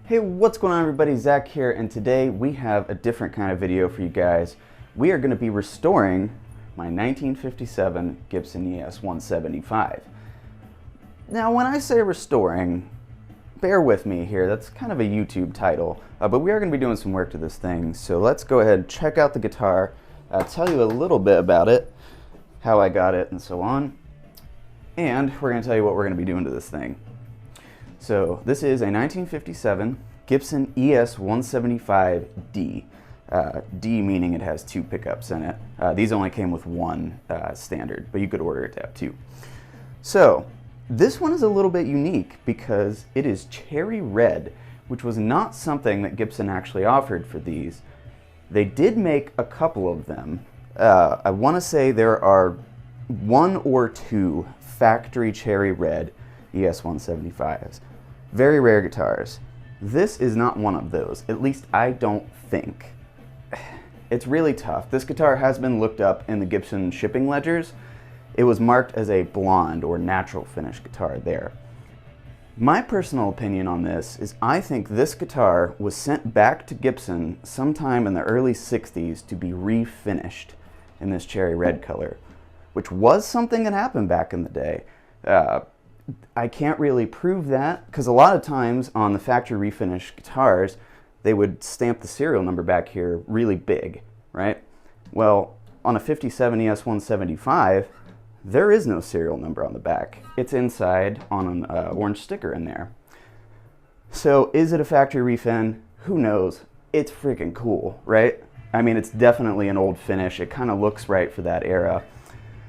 Hey, what's going on everybody? Zach here, and today we have a different kind of video for you guys. We are going to be restoring my 1957 Gibson ES-175. Now when I say restoring, bear with me here, that's kind of a YouTube title, but we are going to be doing some work to this thing, so let's go ahead and check out the guitar, tell you a little bit about it, how I got it and so on, and we're going to tell you what we're going to be doing to this thing. So this is a 1957 Gibson ES-175D. D meaning it has two pickups in it. These only came with one standard, but you could order it to have two. So this one is a little bit unique because it is cherry red, which was not something that Gibson actually offered for these. They did make a couple of them. I want to say there are one or two factory cherry red ES-175s. Very rare guitars. This is not one of those, at least I don't think. It's really tough. This guitar has been looked up in the Gibson shipping ledgers. It was marked as a blonde or natural finish guitar there. My personal opinion on this is I think this guitar was sent back to Gibson sometime in the early 60s to be refinished in this cherry red color, which was something that happened back in the day. I can't really prove that because a lot of times on the factory refinished guitars, they would stamp the serial number back here really big, right? Well, on a 57 ES-175, there is no serial number on the back. It's inside on an orange sticker in there. So is it a factory refin? Who knows? It's freaking cool, right? I mean, it's definitely an old finish. It kind of looks right for that era.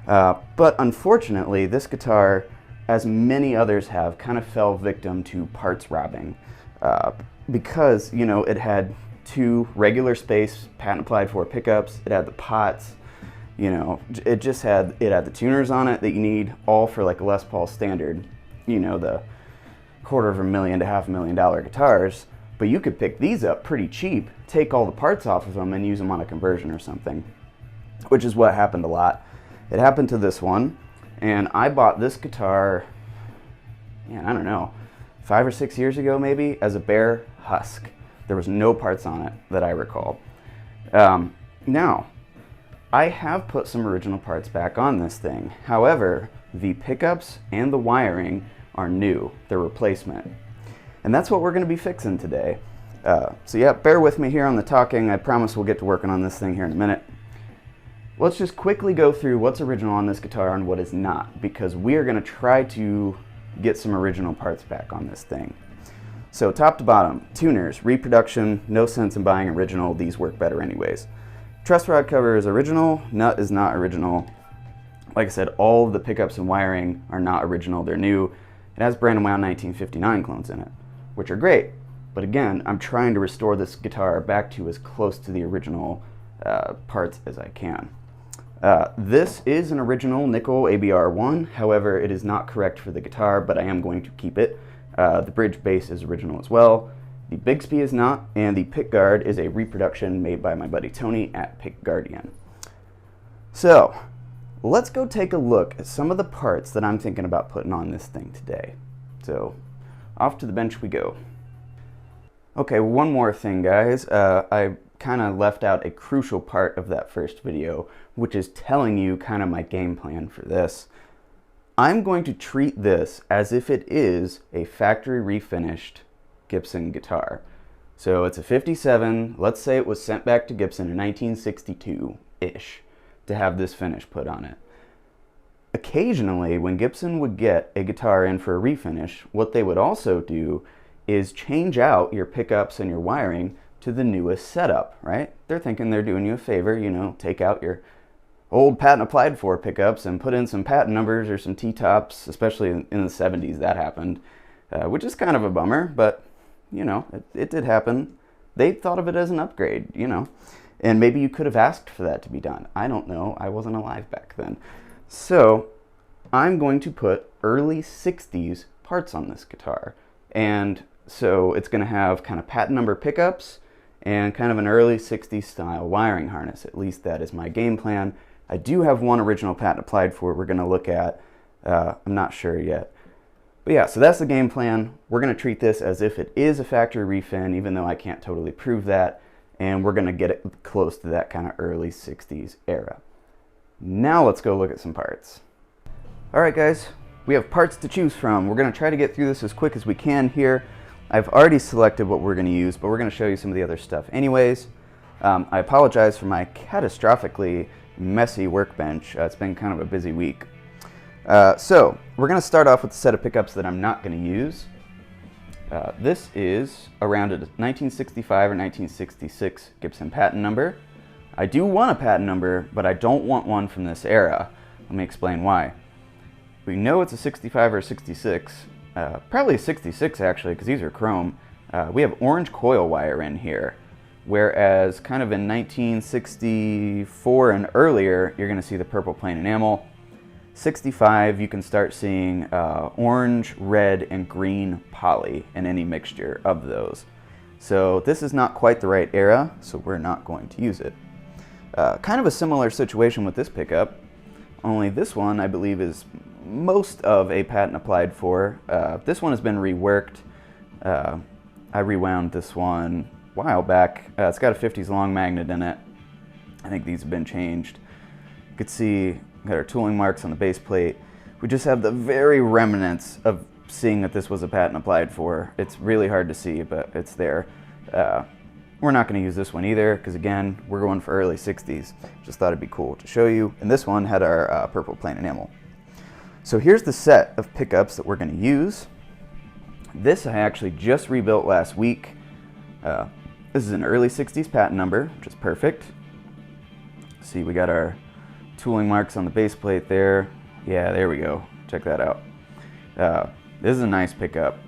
But unfortunately, this guitar, as many others have, kind of fell victim to parts robbing because, you know, it had two regular space patent applied for pickups, it had the pots, you know, it had the tuners on it that you need, all for like a Les Paul standard, you know, the $250,000 to $500,000 guitars, but you could pick these up pretty cheap, take all the parts off of them and use them on a conversion or something, which is what happened a lot. It happened to this one. And I bought this guitar, man, I don't know, 5 or 6 years ago maybe, as a bare husk. There was no parts on it that I recall. Now, I have put some original parts back on this thing. However, the pickups and the wiring are new. They're replacement. And that's what we're going to be fixing today. So yeah, bear with me here on the talking. I promise we'll get to working on this thing here in a minute. Let's just quickly go through what's original on this guitar and what is not, because we are going to try to get some original parts back on this thing. So top to bottom, tuners, reproduction, no sense in buying original, these work better anyways. Truss rod cover is original, nut is not original. Like I said, all of the pickups and wiring are not original, they're new. It has Brandon Wow 1959 clones in it, which are great. But again, I'm trying to restore this guitar back to as close to the original parts as I can. This is an original nickel ABR1, however it is not correct for the guitar, but I am going to keep it. The bridge base is original as well. The Bigsby is not, and the pick guard is a reproduction made by my buddy Tony at Pick Guardian. So, let's go take a look at some of the parts that I'm thinking about putting on this thing today. So, off to the bench we go. Okay, one more thing guys, I kind of left out a crucial part of that first video, which is telling you kind of my game plan for this. I'm going to treat this as if it is a factory refinished Gibson guitar. So it's a 57, let's say it was sent back to Gibson in 1962-ish to have this finish put on it. Occasionally, when Gibson would get a guitar in for a refinish, what they would also do is change out your pickups and your wiring to the newest setup, right? They're thinking they're doing you a favor, you know, take out your old patent applied for pickups and put in some patent numbers or some T-tops, especially in the 70s that happened, which is kind of a bummer, but, you know, it did happen. They thought of it as an upgrade, you know, and maybe you could have asked for that to be done. I don't know. I wasn't alive back then. So I'm going to put early 60s parts on this guitar, and so it's going to have kind of patent number pickups and kind of an early 60s style wiring harness. At least that is my game plan. I do have one original patent applied for we're going to look at. I'm not sure yet. But yeah, so that's the game plan. We're going to treat this as if it is a factory refin, even though I can't totally prove that. And we're going to get it close to that kind of early 60s era. Now let's go look at some parts. All right, guys, we have parts to choose from. We're going to try to get through this as quick as we can here. I've already selected what we're going to use, but we're going to show you some of the other stuff anyways. I apologize for my catastrophically messy workbench. It's been kind of a busy week. So we're going to start off with a set of pickups that I'm not going to use. This is around a 1965 or 1966 Gibson patent number. I do want a patent number, but I don't want one from this era. Let me explain why. We know it's a 65 or a 66, probably a 66 actually, because these are chrome. We have orange coil wire in here, whereas kind of in 1964 and earlier, you're going to see the purple plain enamel. 65, you can start seeing orange, red, and green poly in any mixture of those. So this is not quite the right era, so we're not going to use it. Kind of a similar situation with this pickup, only this one I believe is most of a patent applied for. This one has been reworked. I rewound this one a while back. It's got a 50s long magnet in it. I think these have been changed. You could see got our tooling marks on the base plate. We just have the very remnants of seeing that this was a patent applied for. It's really hard to see, but it's there. We're not going to use this one either, because again, we're going for early 60s. Just thought it'd be cool to show you. And this one had our purple plain enamel. So here's the set of pickups that we're going to use. This I actually just rebuilt last week. This is an early 60s patent number, which is perfect. See, we got our tooling marks on the base plate there. Yeah, there we go. Check that out. This is a nice pickup.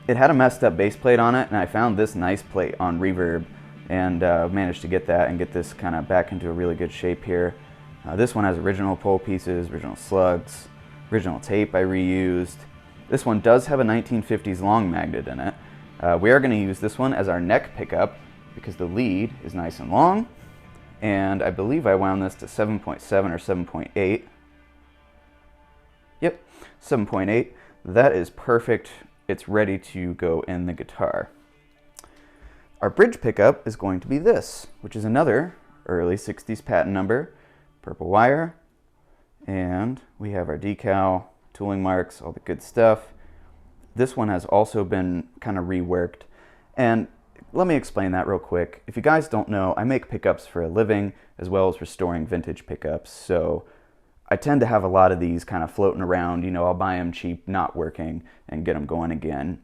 It had a messed up base plate on it, and I found this nice plate on Reverb and managed to get that and get this kind of back into a really good shape here. This one has original pole pieces, original slugs, original tape I reused. This one does have a 1950s long magnet in it. We are going to use this one as our neck pickup because the lead is nice and long. And I believe I wound this to 7.7 or 7.8. Yep, 7.8. That is perfect. It's ready to go in the guitar. Our bridge pickup is going to be this, which is another early 60s patent number. Purple wire. And we have our decal, tooling marks, all the good stuff. This one has also been kind of reworked. And let me explain that real quick. If you guys don't know, I make pickups for a living as well as restoring vintage pickups. So I tend to have a lot of these kind of floating around. You know, I'll buy them cheap, not working, and get them going again.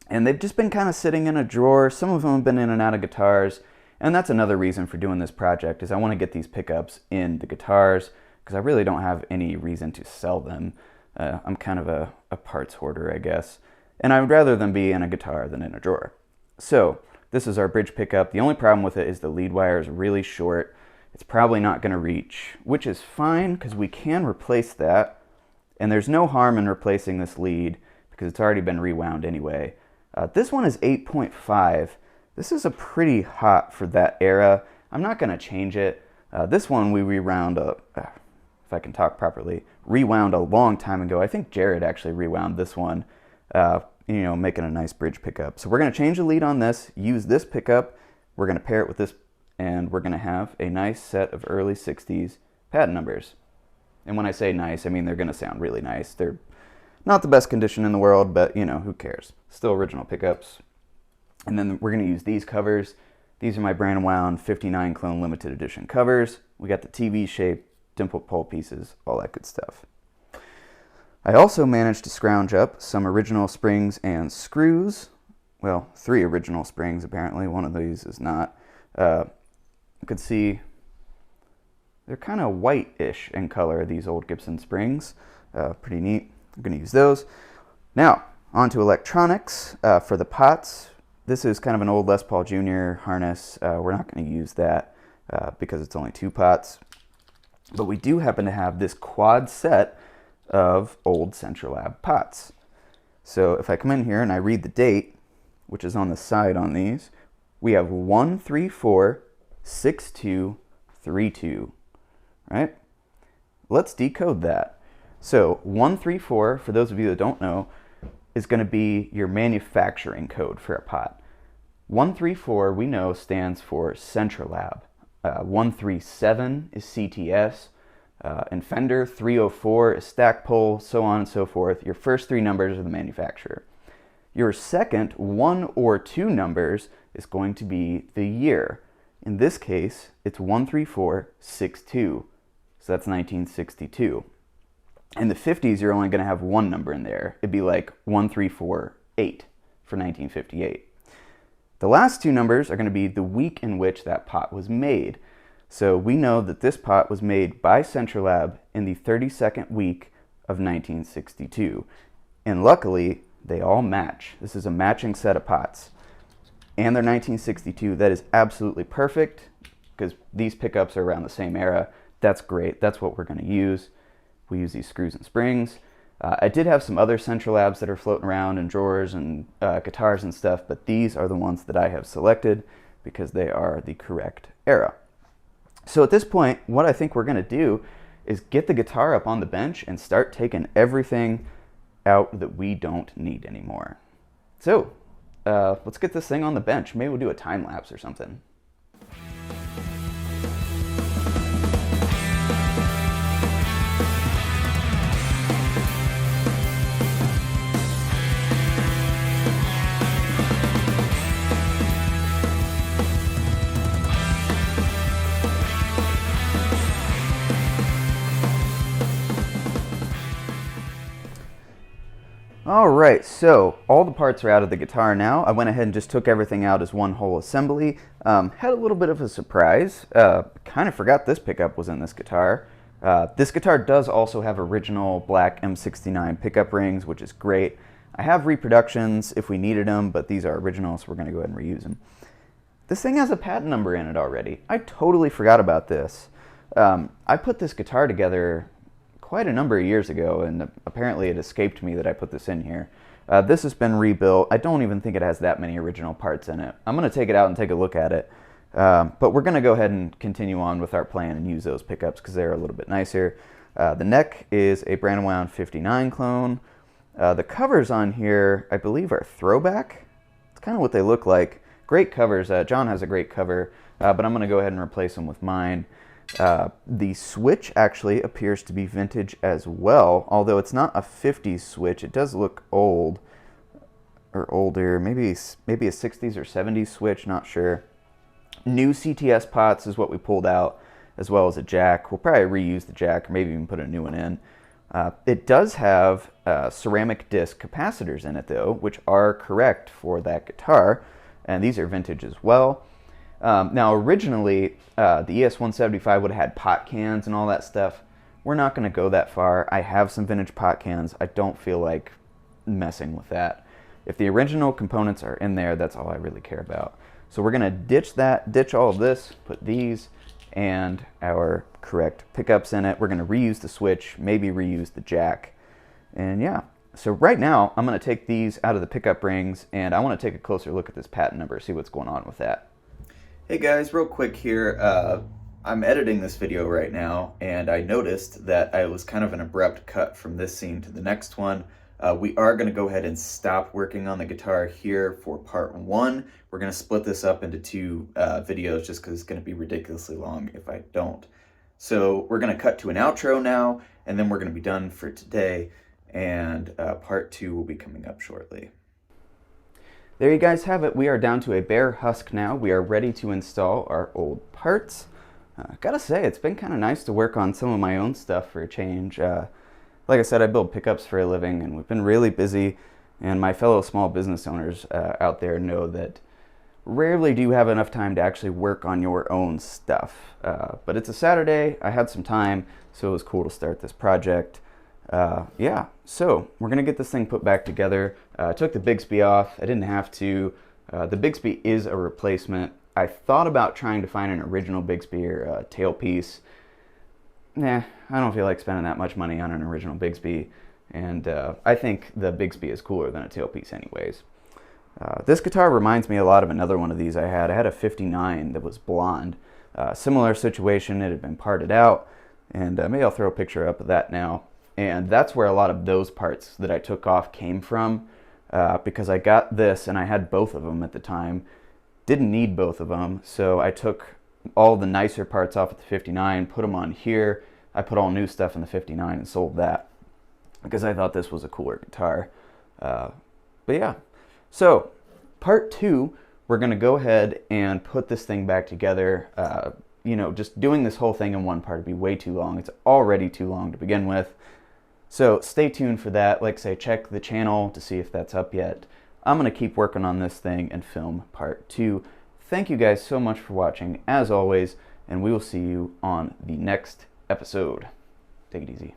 And they've just been kind of sitting in a drawer. Some of them have been in and out of guitars. And that's another reason for doing this project is I want to get these pickups in the guitars because I really don't have any reason to sell them. I'm kind of a parts hoarder, I guess. And I would rather them be in a guitar than in a drawer. So this is our bridge pickup. The only problem with it is the lead wire is really short. It's probably not going to reach, which is fine because we can replace that. And there's no harm in replacing this lead because it's already been rewound anyway. This one is 8.5. This is a pretty hot for that era. I'm not going to change it. This one we rewound, if I can talk properly, rewound a long time ago. I think Jared actually rewound this one. You know, making a nice bridge pickup. So we're going to change the lead on this, use this pickup, we're going to pair it with this, and we're going to have a nice set of early 60s patent numbers. And when I say nice, I mean they're going to sound really nice. They're not the best condition in the world, but you know, who cares? Still original pickups. And then we're going to use these covers. These are my brand wound 59 clone limited edition covers. We got the TV shape, dimple pole pieces, all that good stuff. I also managed to scrounge up some original springs and screws. Well, 3 original springs apparently. One of these is not. You could see they're kind of white-ish in color, these old Gibson springs. Pretty neat. I'm going to use those. Now, on to electronics. For the pots, this is kind of an old Les Paul Jr. harness. We're not going to use that because it's only 2 pots. But we do happen to have this quad set of old Centralab pots. So if I come in here and I read the date, which is on the side on these, we have 1346232, right? Let's decode that. So 134, for those of you that don't know, is going to be your manufacturing code for a pot. 134, we know, stands for Centralab. 137 is CTS. And Fender 304 is Stackpole, so on and so forth. Your first three numbers are the manufacturer. Your second 1 or 2 numbers is going to be the year. In this case, it's 13462. So that's 1962. In the 50s, you're only going to have one number in there. It'd be like 1348 for 1958. The last two numbers are going to be the week in which that pot was made. So we know that this pot was made by Centralab in the 32nd week of 1962. And luckily, they all match. This is a matching set of pots. And they're 1962. That is absolutely perfect because these pickups are around the same era. That's great. That's what we're going to use. We use these screws and springs. I did have some other Centralabs that are floating around in drawers and guitars and stuff, but these are the ones that I have selected because they are the correct era. So at this point, what I think we're going to do is get the guitar up on the bench and start taking everything out that we don't need anymore. So let's get this thing on the bench. Maybe we'll do a time lapse or something. Alright, so all the parts are out of the guitar now. I went ahead and just took everything out as one whole assembly. Had a little bit of a surprise. Kind of forgot this pickup was in this guitar. This guitar does also have original black M69 pickup rings, which is great. I have reproductions if we needed them, but these are original, so we're going to go ahead and reuse them. This thing has a patent number in it already. I totally forgot about this. I put this guitar together quite a number of years ago, and apparently it escaped me that I put this in here. This has been rebuilt. I don't even think it has that many original parts in it. I'm going to take it out and take a look at it, but we're going to go ahead and continue on with our plan and use those pickups because they're a little bit nicer. The neck is a Brandon 59 clone. The covers on here, I believe, are throwback. It's kind of what they look like. Great covers. John has a great cover, but I'm going to go ahead and replace them with mine. The switch actually appears to be vintage as well, although it's not a 50s switch. It does look old, or older, maybe a 60s or 70s switch, not sure. New CTS pots is what we pulled out, as well as a jack. We'll probably reuse the jack, or maybe even put a new one in. It does have ceramic disc capacitors in it though, which are correct for that guitar, and these are vintage as well. Now originally, the ES-175 would have had pot cans and all that stuff. We're not going to go that far. I have some vintage pot cans. I don't feel like messing with that. If the original components are in there, that's all I really care about. So we're going to ditch all of this, put these and our correct pickups in it. We're going to reuse the switch, maybe reuse the jack. And yeah, so right now I'm going to take these out of the pickup rings and I want to take a closer look at this patent number, see what's going on with that. Hey guys, real quick here, I'm editing this video right now and I noticed that I was kind of an abrupt cut from this scene to the next one. We are going to go ahead and stop working on the guitar here for part 1. We're going to split this up into 2 videos just because it's going to be ridiculously long if I don't. So we're going to cut to an outro now and then we're going to be done for today, and part 2 will be coming up shortly. There you guys have it. We are down to a bare husk now. We are ready to install our old parts. Gotta say, it's been kind of nice to work on some of my own stuff for a change. Like I said, I build pickups for a living and we've been really busy, and my fellow small business owners out there know that rarely do you have enough time to actually work on your own stuff. But it's a Saturday, I had some time, so it was cool to start this project. Yeah, so we're gonna get this thing put back together. I took the Bixby off. I didn't have to. The Bixby is a replacement. I thought about trying to find an original Bixby or a tailpiece. Nah, I don't feel like spending that much money on an original Bixby, and I think the Bixby is cooler than a tailpiece anyways. This guitar reminds me a lot of another one of these I had. I had a 59 that was blonde. Similar situation, it had been parted out, and maybe I'll throw a picture up of that now. And that's where a lot of those parts that I took off came from, because I got this and I had both of them at the time. Didn't need both of them, so I took all the nicer parts off at the 59, put them on here. I put all new stuff in the 59 and sold that because I thought this was a cooler guitar. But yeah, so part 2, we're going to go ahead and put this thing back together. You know, just doing this whole thing in one part would be way too long. It's already too long to begin with. So stay tuned for that. Like I say, check the channel to see if that's up yet. I'm going to keep working on this thing and film part 2. Thank you guys so much for watching, as always, and we will see you on the next episode. Take it easy.